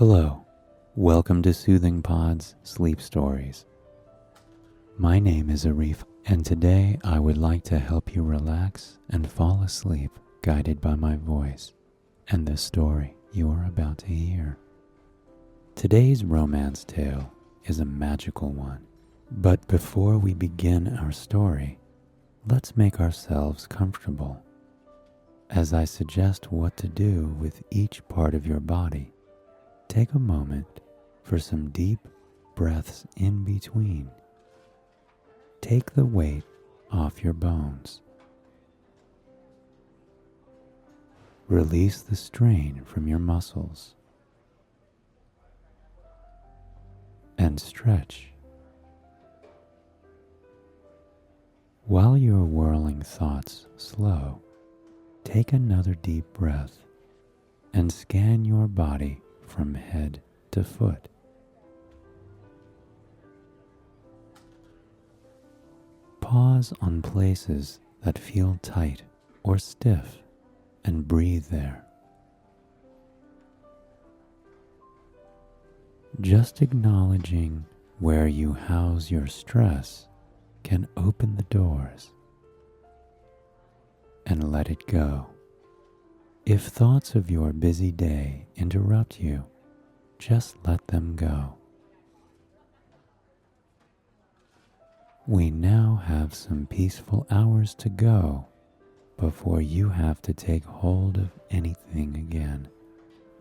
Hello, welcome to Soothing Pod's Sleep Stories. My name is Arif, and today I would like to help you relax and fall asleep guided by my voice and the story you are about to hear. Today's romance tale is a magical one, but before we begin our story, let's make ourselves comfortable. As I suggest what to do with each part of your body, take a moment for some deep breaths in between. Take the weight off your bones. Release the strain from your muscles. And stretch. While your whirling thoughts slow, take another deep breath and scan your body from head to foot. Pause on places that feel tight or stiff and breathe there. Just acknowledging where you house your stress can open the doors. And let it go. If thoughts of your busy day interrupt you, just let them go. We now have some peaceful hours to go before you have to take hold of anything again.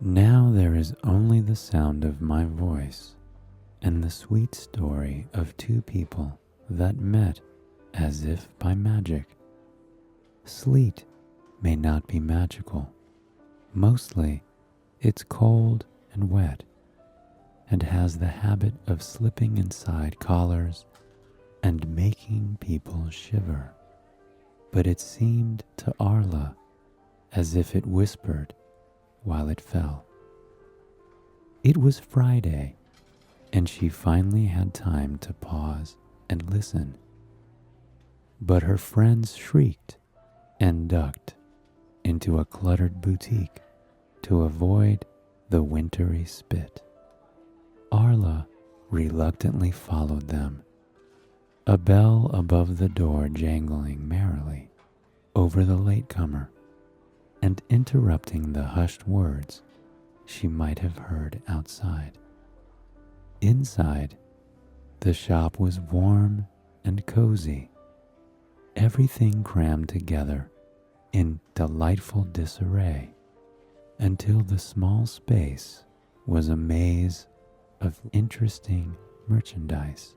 Now there is only the sound of my voice and the sweet story of two people that met as if by magic. Sleep may not be magical. Mostly, it's cold and wet and has the habit of slipping inside collars and making people shiver. But it seemed to Arla as if it whispered while it fell. It was Friday, and she finally had time to pause and listen. But her friends shrieked and ducked into a cluttered boutique to avoid the wintry spit. Arla reluctantly followed them, a bell above the door jangling merrily over the latecomer and interrupting the hushed words she might have heard outside. Inside, the shop was warm and cozy, everything crammed together in delightful disarray, until the small space was a maze of interesting merchandise.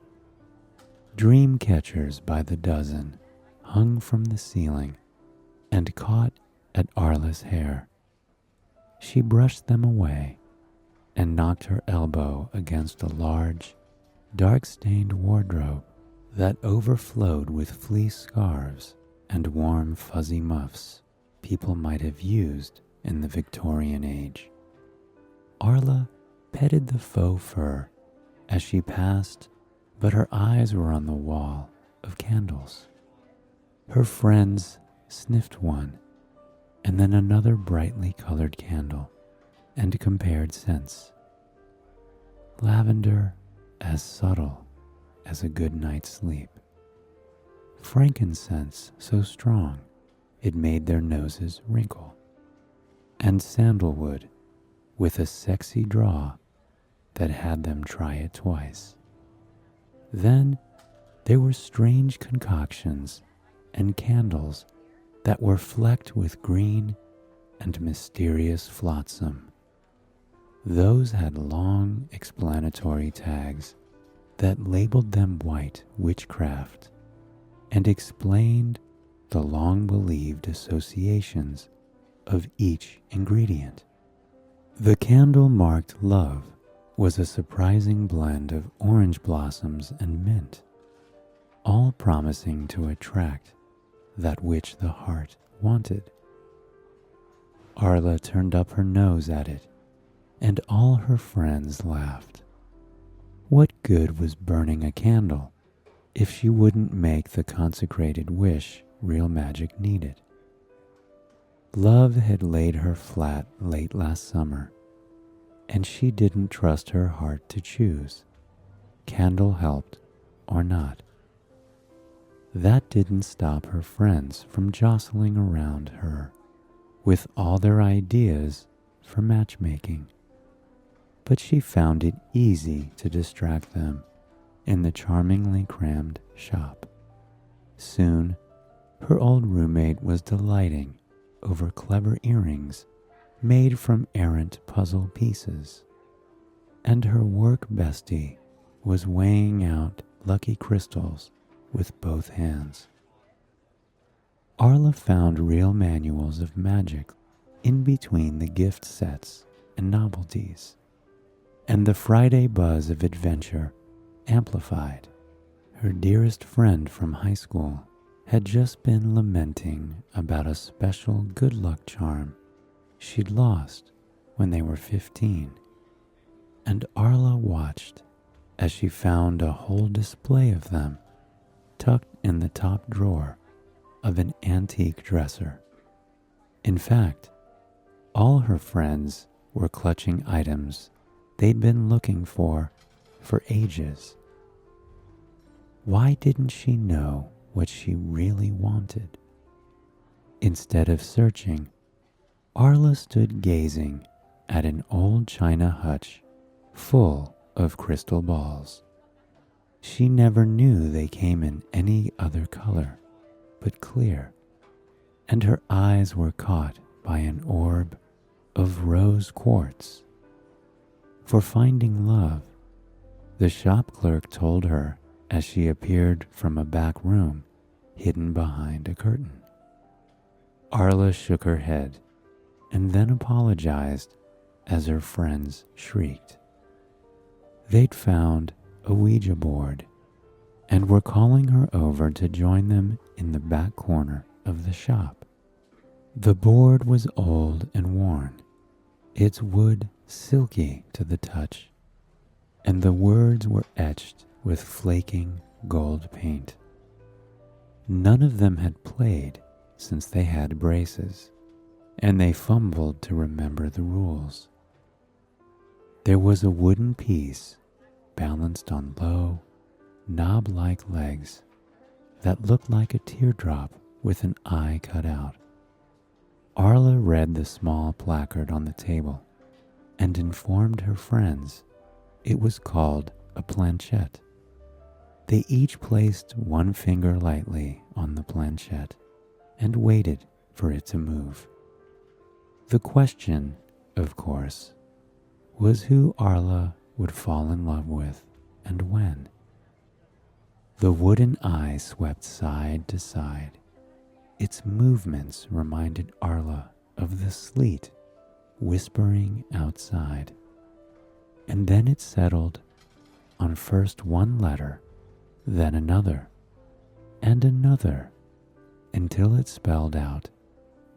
Dream catchers by the dozen hung from the ceiling and caught at Arla's hair. She brushed them away and knocked her elbow against a large, dark-stained wardrobe that overflowed with fleece scarves and warm, fuzzy muffs people might have used in the Victorian age. Arla petted the faux fur as she passed, but her eyes were on the wall of candles. Her friends sniffed one, and then another brightly colored candle, and compared scents. Lavender as subtle as a good night's sleep. Frankincense so strong it made their noses wrinkle. And sandalwood with a sexy draw that had them try it twice. Then there were strange concoctions and candles that were flecked with green and mysterious flotsam. Those had long explanatory tags that labeled them white witchcraft and explained the long-believed associations of each ingredient. The candle marked love was a surprising blend of orange blossoms and mint, all promising to attract that which the heart wanted. Arla turned up her nose at it, and all her friends laughed. What good was burning a candle if she wouldn't make the consecrated wish real magic needed? Love had laid her flat late last summer, and she didn't trust her heart to choose. Candle helped or not. That didn't stop her friends from jostling around her with all their ideas for matchmaking. But she found it easy to distract them in the charmingly crammed shop. Soon, her old roommate was delighting over clever earrings made from errant puzzle pieces, and her work bestie was weighing out lucky crystals with both hands. Arla found real manuals of magic in between the gift sets and novelties, and the Friday buzz of adventure amplified. Her dearest friend from high school had just been lamenting about a special good luck charm she'd lost when they were 15, and Arla watched as she found a whole display of them tucked in the top drawer of an antique dresser. In fact, all her friends were clutching items they'd been looking for ages. Why didn't she know what she really wanted? Instead of searching, Arla stood gazing at an old china hutch full of crystal balls. She never knew they came in any other color but clear, and her eyes were caught by an orb of rose quartz. For finding love, the shop clerk told her as she appeared from a back room hidden behind a curtain. Arla shook her head and then apologized as her friends shrieked. They'd found a Ouija board and were calling her over to join them in the back corner of the shop. The board was old and worn, its wood silky to the touch, and the words were etched with flaking gold paint. None of them had played since they had braces, and they fumbled to remember the rules. There was a wooden piece balanced on low, knob-like legs that looked like a teardrop with an eye cut out. Arla read the small placard on the table and informed her friends it was called a planchette. They each placed one finger lightly on the planchette and waited for it to move. The question, of course, was who Arla would fall in love with and when. The wooden eye swept side to side. Its movements reminded Arla of the sleet whispering outside. And then it settled on first one letter, then another, and another, until it spelled out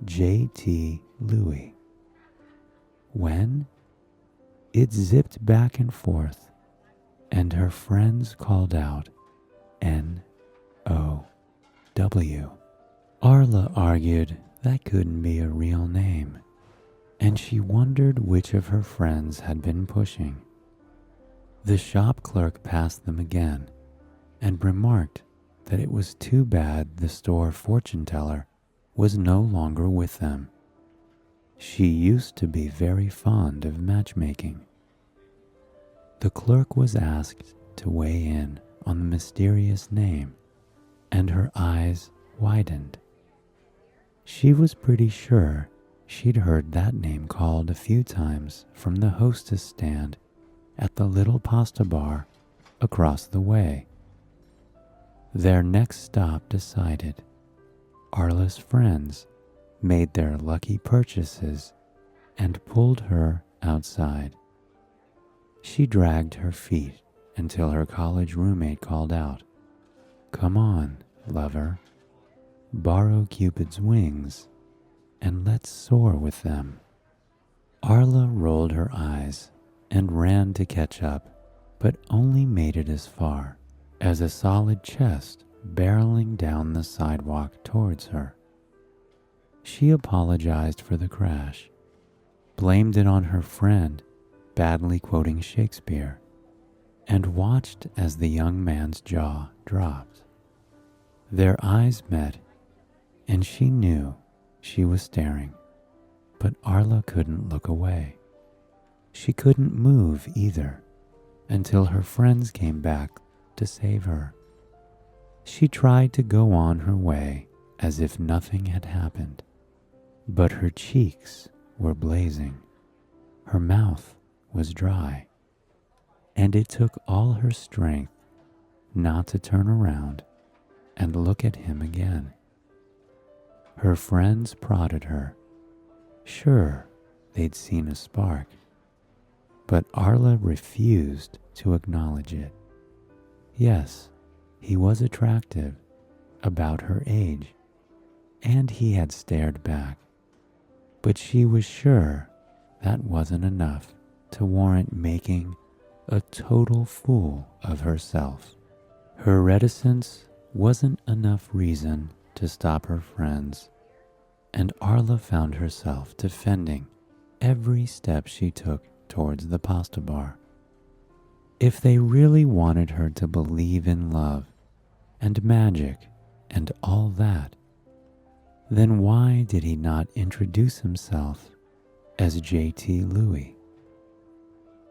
J.T. Louis. When? It zipped back and forth, and her friends called out N.O.W. Arla argued that couldn't be a real name, and she wondered which of her friends had been pushing. The shop clerk passed them again and remarked that it was too bad the store fortune teller was no longer with them. She used to be very fond of matchmaking. The clerk was asked to weigh in on the mysterious name, and her eyes widened. She was pretty sure she'd heard that name called a few times from the hostess stand at the little pasta bar across the way. Their next stop decided, Arla's friends made their lucky purchases and pulled her outside. She dragged her feet until her college roommate called out, "Come on, lover, borrow Cupid's wings and let's soar with them." Arla rolled her eyes and ran to catch up, but only made it as far as a solid chest barreling down the sidewalk towards her. She apologized for the crash, blamed it on her friend, badly quoting Shakespeare, and watched as the young man's jaw dropped. Their eyes met, and she knew she was staring, but Arla couldn't look away. She couldn't move either until her friends came back to save her. She tried to go on her way as if nothing had happened, but her cheeks were blazing, her mouth was dry, and it took all her strength not to turn around and look at him again. Her friends prodded her. Sure, they'd seen a spark, but Arla refused to acknowledge it. Yes, he was attractive, about her age, and he had stared back, but she was sure that wasn't enough to warrant making a total fool of herself. Her reticence wasn't enough reason to stop her friends, and Arla found herself defending every step she took towards the pasta bar. If they really wanted her to believe in love and magic and all that, then why did he not introduce himself as J.T. Louis?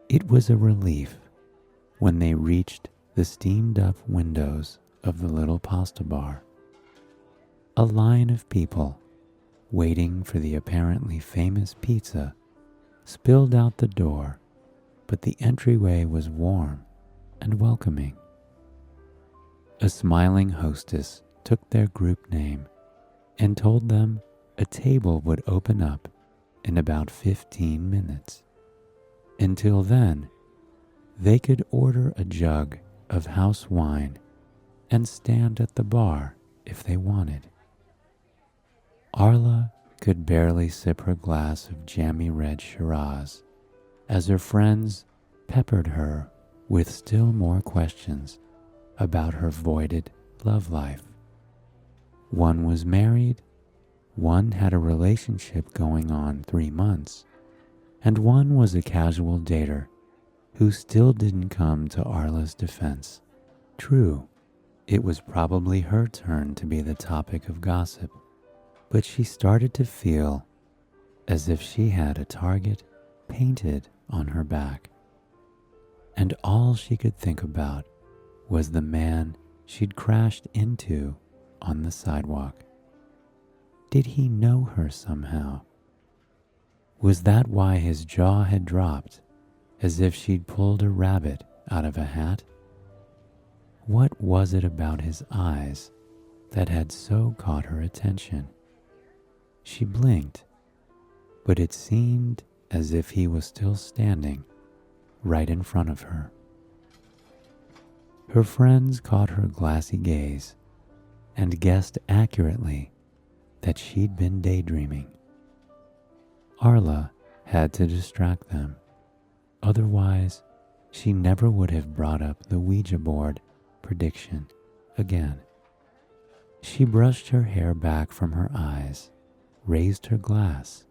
It was a relief when they reached the steamed-up windows of the little pasta bar. A line of people waiting for the apparently famous pizza spilled out the door, but the entryway was warm and welcoming. A smiling hostess took their group name and told them a table would open up in about 15 minutes. Until then, they could order a jug of house wine and stand at the bar if they wanted. Arla could barely sip her glass of jammy red Shiraz as her friends peppered her with still more questions about her voided love life. One was married, one had a relationship going on 3 months, and one was a casual dater who still didn't come to Arla's defense. True, it was probably her turn to be the topic of gossip, but she started to feel as if she had a target painted on her back, and all she could think about was the man she'd crashed into on the sidewalk. Did he know her somehow? Was that why his jaw had dropped, as if she'd pulled a rabbit out of a hat? What was it about his eyes that had so caught her attention? She blinked, but it seemed as if he was still standing right in front of her. Her friends caught her glassy gaze and guessed accurately that she'd been daydreaming. Arla had to distract them. Otherwise, she never would have brought up the Ouija board prediction again. She brushed her hair back from her eyes, raised her glass,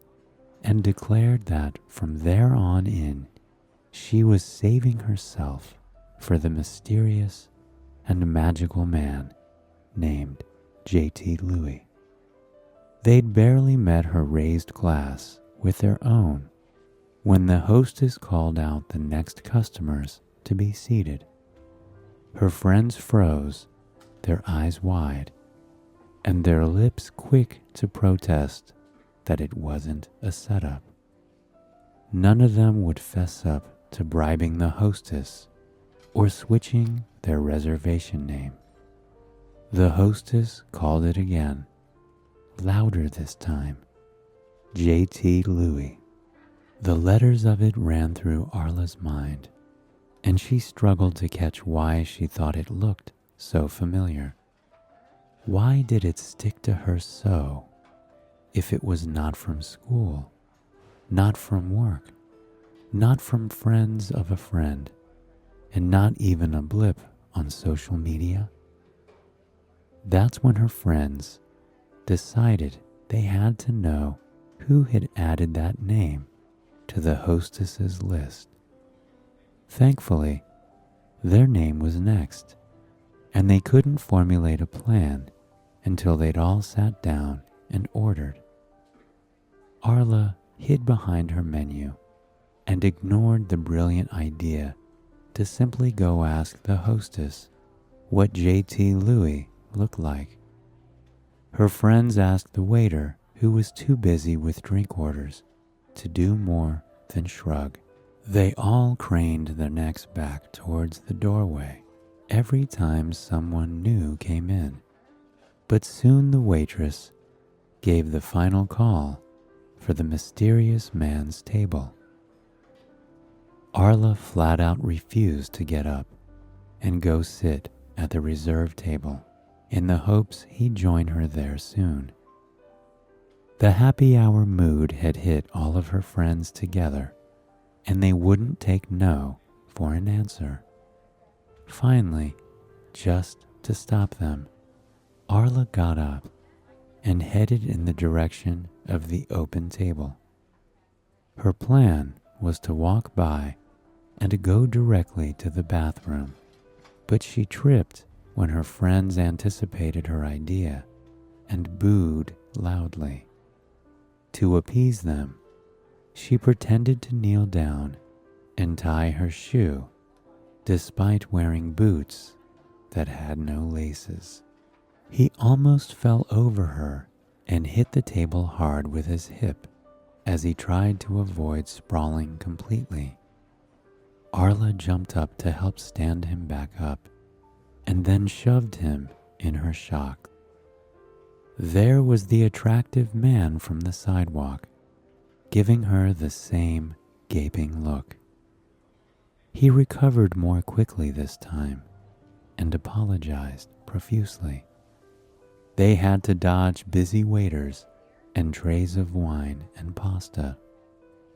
and declared that from there on in, she was saving herself for the mysterious and magical man named J.T. Louis. They'd barely met her raised glass with their own when the hostess called out the next customers to be seated. Her friends froze, their eyes wide, and their lips quick to protest that it wasn't a setup. None of them would fess up to bribing the hostess or switching their reservation name. The hostess called it again, louder this time. J.T. Louis. The letters of it ran through Arla's mind, and she struggled to catch why she thought it looked so familiar. Why did it stick to her so, if it was not from school, not from work, not from friends of a friend, and not even a blip on social media? That's when her friends decided they had to know who had added that name to the hostess's list. Thankfully, their name was next, and they couldn't formulate a plan until they'd all sat down and ordered. Arla hid behind her menu and ignored the brilliant idea to simply go ask the hostess what J.T. Louis looked like. Her friends asked the waiter, who was too busy with drink orders, to do more than shrug. They all craned their necks back towards the doorway every time someone new came in. But soon the waitress gave the final call for the mysterious man's table. Arla flat out refused to get up and go sit at the reserved table in the hopes he'd join her there soon. The happy hour mood had hit all of her friends together, and they wouldn't take no for an answer. Finally, just to stop them, Arla got up and headed in the direction of the open table. Her plan was to walk by and to go directly to the bathroom, but she tripped when her friends anticipated her idea and booed loudly. To appease them, she pretended to kneel down and tie her shoe, despite wearing boots that had no laces. He almost fell over her and hit the table hard with his hip as he tried to avoid sprawling completely. Arla jumped up to help stand him back up and then shoved him in her shock. There was the attractive man from the sidewalk, giving her the same gaping look. He recovered more quickly this time and apologized profusely. They had to dodge busy waiters and trays of wine and pasta,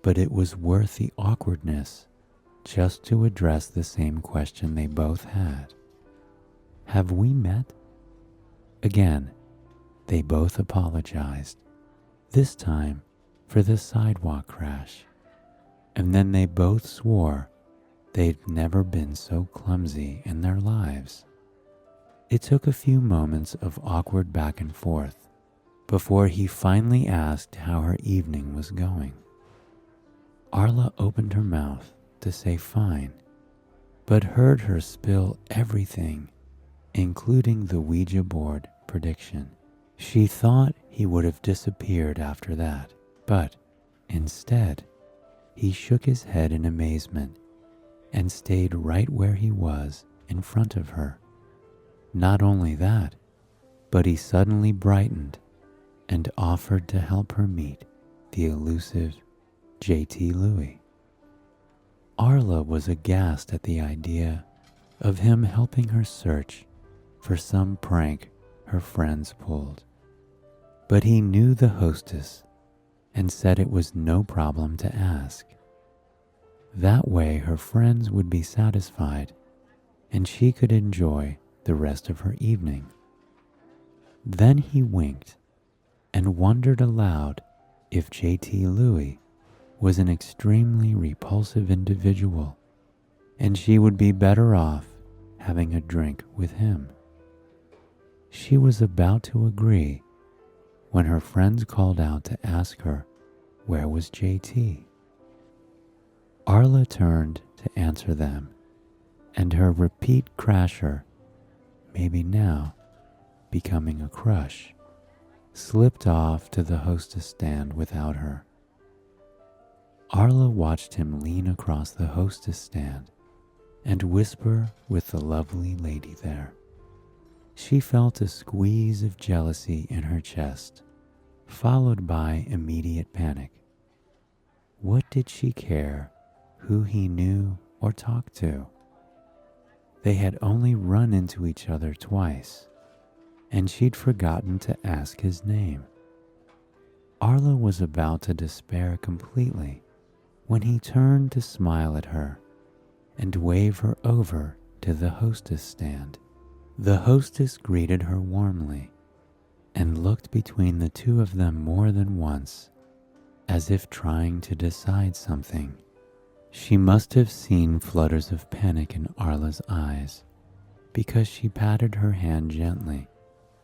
but it was worth the awkwardness just to address the same question they both had. Have we met? Again, they both apologized, this time for the sidewalk crash, and then they both swore they'd never been so clumsy in their lives. It took a few moments of awkward back and forth before he finally asked how her evening was going. Arla opened her mouth to say fine, but heard her spill everything, including the Ouija board prediction. She thought he would have disappeared after that, but instead, he shook his head in amazement and stayed right where he was in front of her. Not only that, but he suddenly brightened and offered to help her meet the elusive J.T. Louis. Arla was aghast at the idea of him helping her search for some prank her friends pulled. But he knew the hostess and said it was no problem to ask. That way her friends would be satisfied and she could enjoy the rest of her evening. Then he winked and wondered aloud if J.T. Louis was an extremely repulsive individual and she would be better off having a drink with him. She was about to agree when her friends called out to ask her where was J.T. Arla turned to answer them, and her repeat crasher, maybe now becoming a crush, slipped off to the hostess stand without her. Arla watched him lean across the hostess stand and whisper with the lovely lady there. She felt a squeeze of jealousy in her chest, followed by immediate panic. What did she care who he knew or talked to? They had only run into each other twice, and she'd forgotten to ask his name. Arla was about to despair completely when he turned to smile at her and wave her over to the hostess stand. The hostess greeted her warmly and looked between the two of them more than once, as if trying to decide something, She must have seen flutters of panic in Arla's eyes, because she patted her hand gently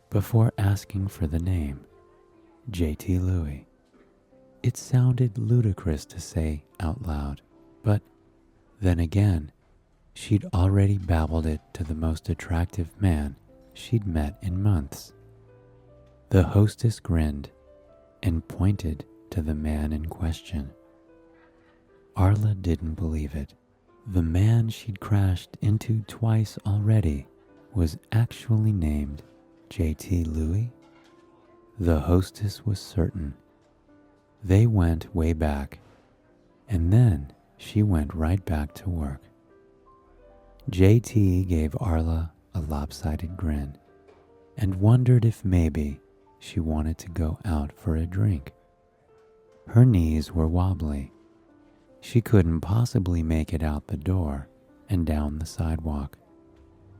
before asking for the name, J.T. Louis. It sounded ludicrous to say out loud, but then again, she'd already babbled it to the most attractive man she'd met in months. The hostess grinned and pointed to the man in question. Arla didn't believe it. The man she'd crashed into twice already was actually named J.T. Louis. The hostess was certain. They went way back, and then she went right back to work. J.T. gave Arla a lopsided grin and wondered if maybe she wanted to go out for a drink. Her knees were wobbly. She couldn't possibly make it out the door and down the sidewalk.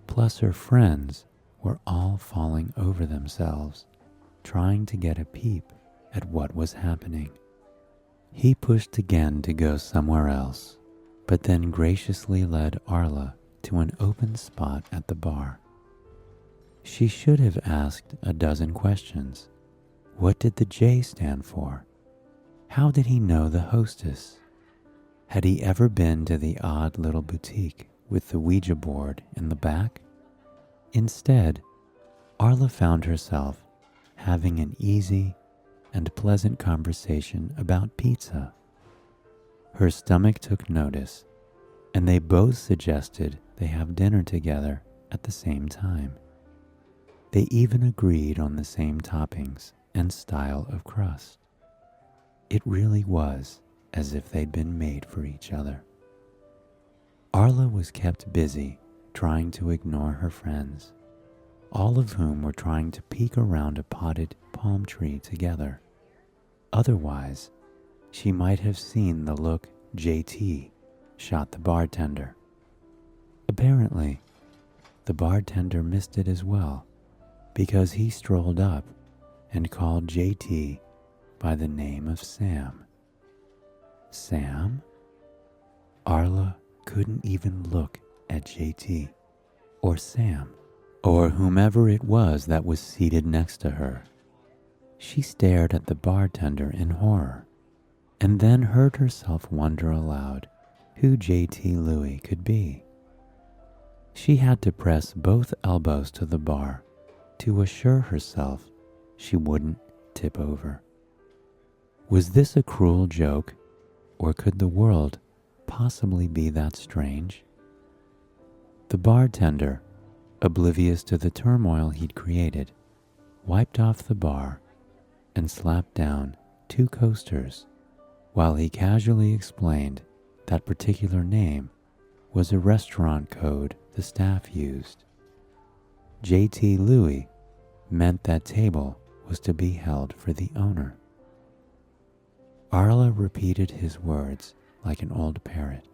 Plus her friends were all falling over themselves, trying to get a peep at what was happening. He pushed again to go somewhere else, but then graciously led Arla to an open spot at the bar. She should have asked a dozen questions. What did the J stand for? How did he know the hostess? Had he ever been to the odd little boutique with the Ouija board in the back? Instead, Arla found herself having an easy and pleasant conversation about pizza. Her stomach took notice, and they both suggested they have dinner together at the same time. They even agreed on the same toppings and style of crust. It really was as if they'd been made for each other. Arla was kept busy trying to ignore her friends, all of whom were trying to peek around a potted palm tree together. Otherwise, she might have seen the look J.T. shot the bartender. Apparently, the bartender missed it as well, because he strolled up and called J.T. by the name of Sam. Sam? Arla couldn't even look at J.T. or Sam or whomever it was that was seated next to her. She stared at the bartender in horror and then heard herself wonder aloud who J.T. Louis could be. She had to press both elbows to the bar to assure herself she wouldn't tip over. Was this a cruel joke, or could the world possibly be that strange? The bartender, oblivious to the turmoil he'd created, wiped off the bar and slapped down 2 coasters while he casually explained that particular name was a restaurant code the staff used. J.T. Louis meant that table was to be held for the owner. Arla repeated his words like an old parrot.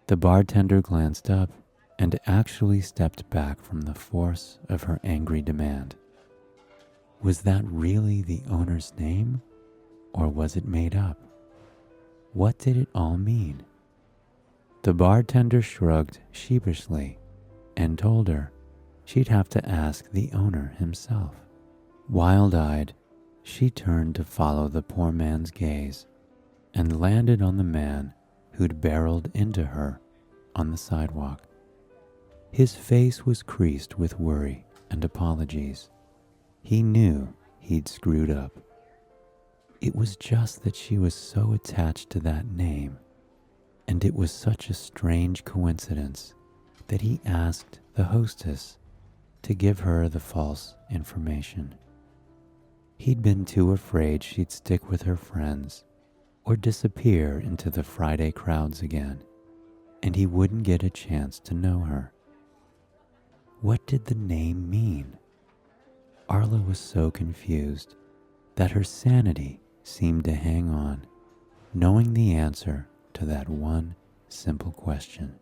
The bartender glanced up and actually stepped back from the force of her angry demand. Was that really the owner's name, or was it made up? What did it all mean? The bartender shrugged sheepishly and told her she'd have to ask the owner himself. Wild-eyed, she turned to follow the poor man's gaze and landed on the man who'd barreled into her on the sidewalk. His face was creased with worry and apologies. He knew he'd screwed up. It was just that she was so attached to that name, and it was such a strange coincidence that he asked the hostess to give her the false information. He'd been too afraid she'd stick with her friends or disappear into the Friday crowds again, and he wouldn't get a chance to know her. What did the name mean? Arla was so confused that her sanity seemed to hang on, knowing the answer to that one simple question.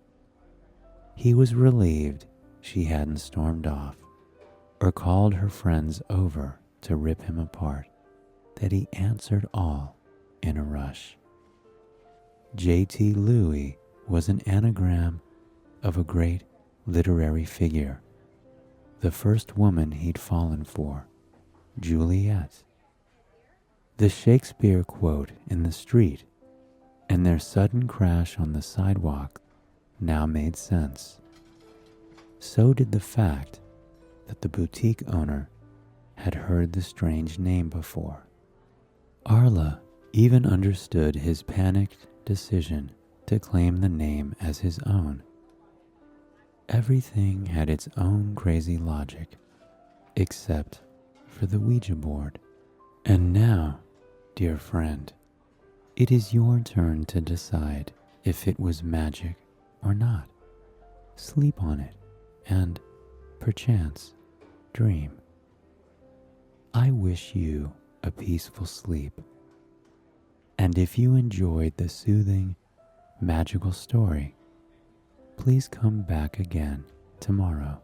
He was relieved she hadn't stormed off or called her friends over to rip him apart, that he answered all in a rush. J.T. Louis was an anagram of a great literary figure, the first woman he'd fallen for, Juliet. The Shakespeare quote in the street and their sudden crash on the sidewalk now made sense. So did the fact that the boutique owner had heard the strange name before. Arla even understood his panicked decision to claim the name as his own. Everything had its own crazy logic, except for the Ouija board. And now, dear friend, it is your turn to decide if it was magic or not. Sleep on it and, perchance, dream. I wish you a peaceful sleep. And if you enjoyed the soothing, magical story, please come back again tomorrow.